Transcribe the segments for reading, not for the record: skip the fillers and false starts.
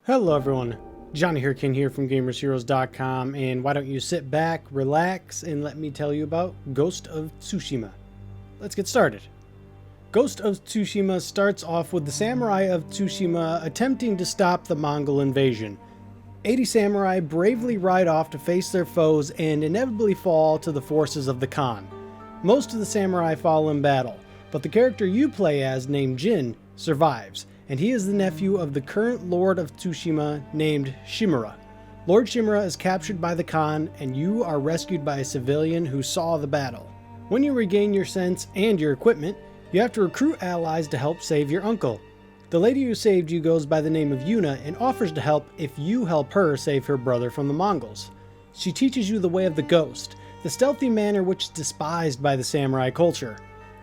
Hello everyone, Johnny Hurricane here from GamersHeroes.com, and why don't you sit back, relax, and let me tell you about Ghost of Tsushima. Let's get started. Ghost of Tsushima starts off with the samurai of Tsushima attempting to stop the Mongol invasion. 80 samurai bravely ride off to face their foes and inevitably fall to the forces of the Khan. Most of the samurai fall in battle, but the character you play as, named Jin, survives, and he is the nephew of the current Lord of Tsushima named Shimura. Lord Shimura is captured by the Khan, and you are rescued by a civilian who saw the battle. When you regain your sense and your equipment, you have to recruit allies to help save your uncle. The lady who saved you goes by the name of Yuna and offers to help if you help her save her brother from the Mongols. She teaches you the way of the ghost, the stealthy manner which is despised by the samurai culture.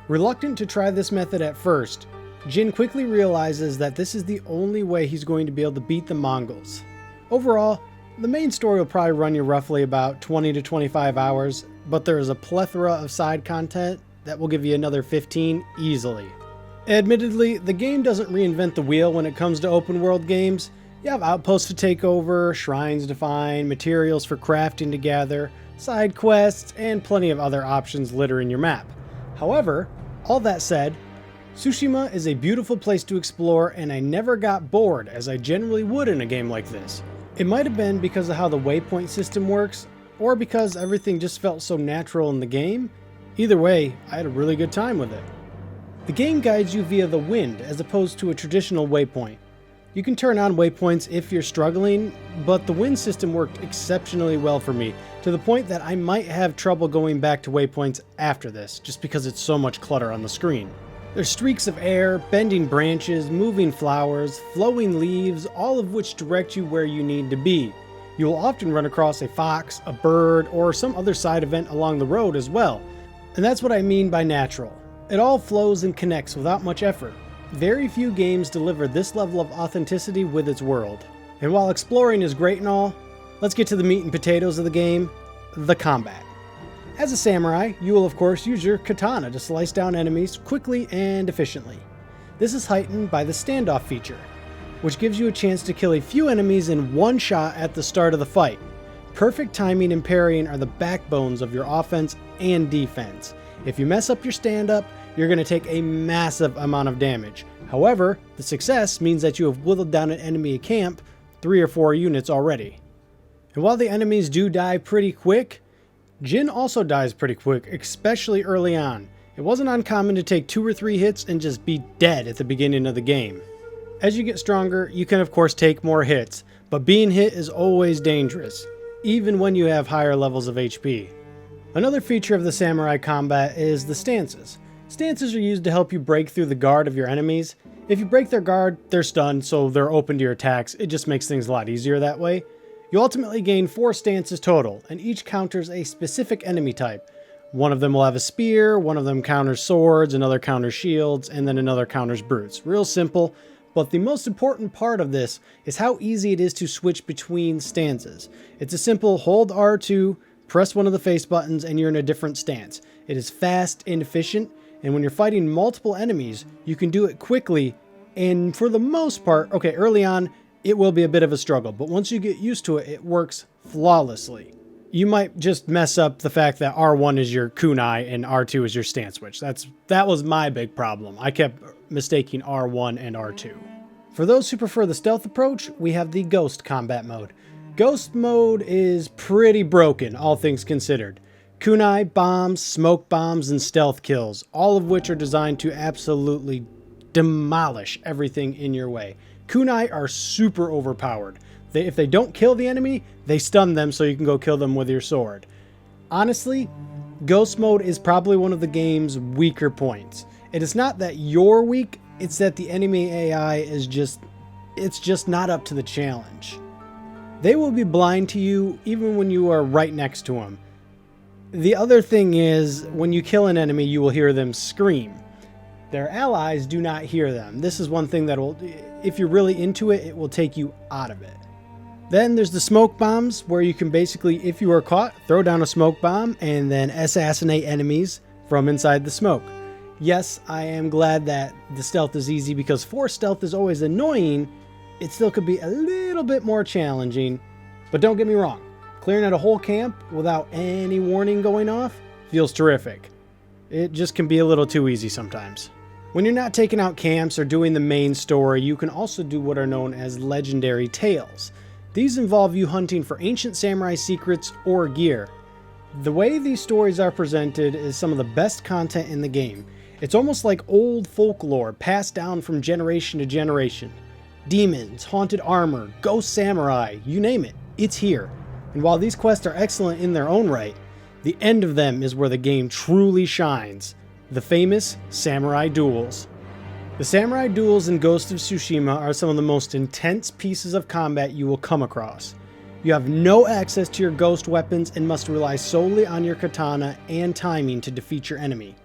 Reluctant to try this method at first, Jin quickly realizes that this is the only way he's going to be able to beat the Mongols. Overall, the main story will probably run you roughly about 20 to 25 hours, but there is a plethora of side content that will give you another 15 easily. Admittedly, the game doesn't reinvent the wheel when it comes to open world games. You have outposts to take over, shrines to find, materials for crafting to gather, side quests, and plenty of other options littering your map. However, all that said, Tsushima is a beautiful place to explore, and I never got bored as I generally would in a game like this. It might have been because of how the waypoint system works, or because everything just felt so natural in the game. Either way, I had a really good time with it. The game guides you via the wind as opposed to a traditional waypoint. You can turn on waypoints if you're struggling, but the wind system worked exceptionally well for me, to the point that I might have trouble going back to waypoints after this, just because it's so much clutter on the screen. There's streaks of air, bending branches, moving flowers, flowing leaves, all of which direct you where you need to be. You will often run across a fox, a bird, or some other side event along the road as well. And that's what I mean by natural. It all flows and connects without much effort. Very few games deliver this level of authenticity with its world. And while exploring is great and all, let's get to the meat and potatoes of the game, the combat. As a samurai, you will of course use your katana to slice down enemies quickly and efficiently. This is heightened by the standoff feature, which gives you a chance to kill a few enemies in one shot at the start of the fight. Perfect timing and parrying are the backbones of your offense and defense. If you mess up your stand-up, you're going to take a massive amount of damage. However, the success means that you have whittled down an enemy camp 3 or 4 units already. And while the enemies do die pretty quick, Jin also dies pretty quick, especially early on. It wasn't uncommon to take 2 or 3 hits and just be dead at the beginning of the game. As you get stronger, you can of course take more hits, but being hit is always dangerous, even when you have higher levels of HP. Another feature of the samurai combat is the stances. Stances are used to help you break through the guard of your enemies. If you break their guard, they're stunned, so they're open to your attacks. It just makes things a lot easier that way. You ultimately gain 4 stances total, and each counters a specific enemy type. One of them will have a spear, one of them counters swords, another counters shields, and then another counters brutes. Real simple, but the most important part of this is how easy it is to switch between stances. It's a simple hold R2, press one of the face buttons, and you're in a different stance. It is fast and efficient, and when you're fighting multiple enemies, you can do it quickly, and for the most part, okay, early on, it will be a bit of a struggle, but once you get used to it, it works flawlessly. You might just mess up the fact that R1 is your kunai and R2 is your stance switch. That was my big problem. I kept mistaking R1 and R2. For those who prefer the stealth approach, we have the Ghost combat mode. Ghost mode is pretty broken, all things considered. Kunai, bombs, smoke bombs, and stealth kills, all of which are designed to absolutely demolish everything in your way. Kunai are super overpowered. If they don't kill the enemy, they stun them so you can go kill them with your sword. Honestly, Ghost mode is probably one of the game's weaker points. It is not that you're weak, it's that the enemy AI is just not up to the challenge. They will be blind to you even when you are right next to them. The other thing is, when you kill an enemy, you will hear them scream. Their allies do not hear them. This is one thing that will, if you're really into it, it will take you out of it. Then there's the smoke bombs, where you can basically, if you are caught, throw down a smoke bomb and then assassinate enemies from inside the smoke. Yes, I am glad that the stealth is easy, because 4 stealth is always annoying, it still could be a little bit more challenging, but don't get me wrong, clearing out a whole camp without any warning going off feels terrific. It just can be a little too easy sometimes. When you're not taking out camps or doing the main story, you can also do what are known as legendary tales. These involve you hunting for ancient samurai secrets or gear. The way these stories are presented is some of the best content in the game. It's almost like old folklore passed down from generation to generation. Demons, haunted armor, ghost samurai, you name it, it's here. And while these quests are excellent in their own right, the end of them is where the game truly shines. The famous samurai duels. The samurai duels in Ghost of Tsushima are some of the most intense pieces of combat you will come across. You have no access to your ghost weapons and must rely solely on your katana and timing to defeat your enemy.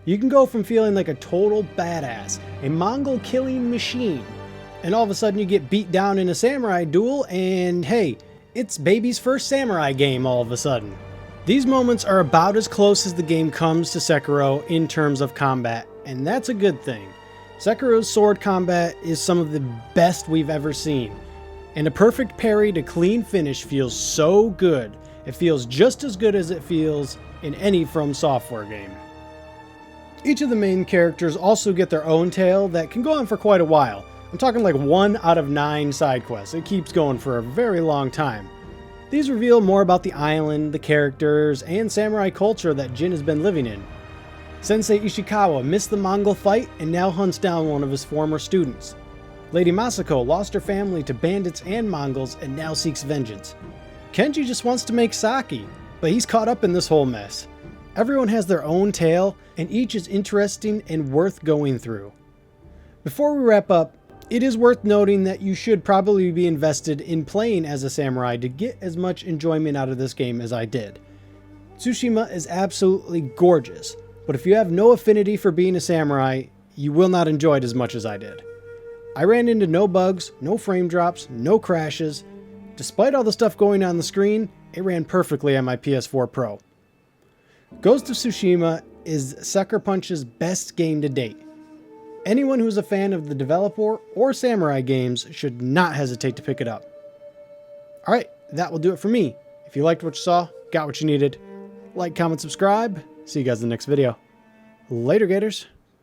You can go from feeling like a total badass, a Mongol killing machine, and all of a sudden you get beat down in a samurai duel and hey, it's baby's first samurai game all of a sudden. These moments are about as close as the game comes to Sekiro in terms of combat, and that's a good thing. Sekiro's sword combat is some of the best we've ever seen, and a perfect parry to clean finish feels so good. It feels just as good as it feels in any From Software game. Each of the main characters also get their own tale that can go on for quite a while. I'm talking like 1 out of 9 side quests. It keeps going for a very long time. These reveal more about the island, the characters, and samurai culture that Jin has been living in. Sensei Ishikawa missed the Mongol fight and now hunts down one of his former students. Lady Masako lost her family to bandits and Mongols and now seeks vengeance. Kenji just wants to make sake, but he's caught up in this whole mess. Everyone has their own tale, and each is interesting and worth going through. Before we wrap up, it is worth noting that you should probably be invested in playing as a samurai to get as much enjoyment out of this game as I did. Tsushima is absolutely gorgeous, but if you have no affinity for being a samurai, you will not enjoy it as much as I did. I ran into no bugs, no frame drops, no crashes. Despite all the stuff going on the screen, it ran perfectly on my PS4 Pro. Ghost of Tsushima is Sucker Punch's best game to date. Anyone who's a fan of the developer or samurai games should not hesitate to pick it up. Alright, that will do it for me. If you liked what you saw, got what you needed, like, comment, subscribe. See you guys in the next video. Later, Gators.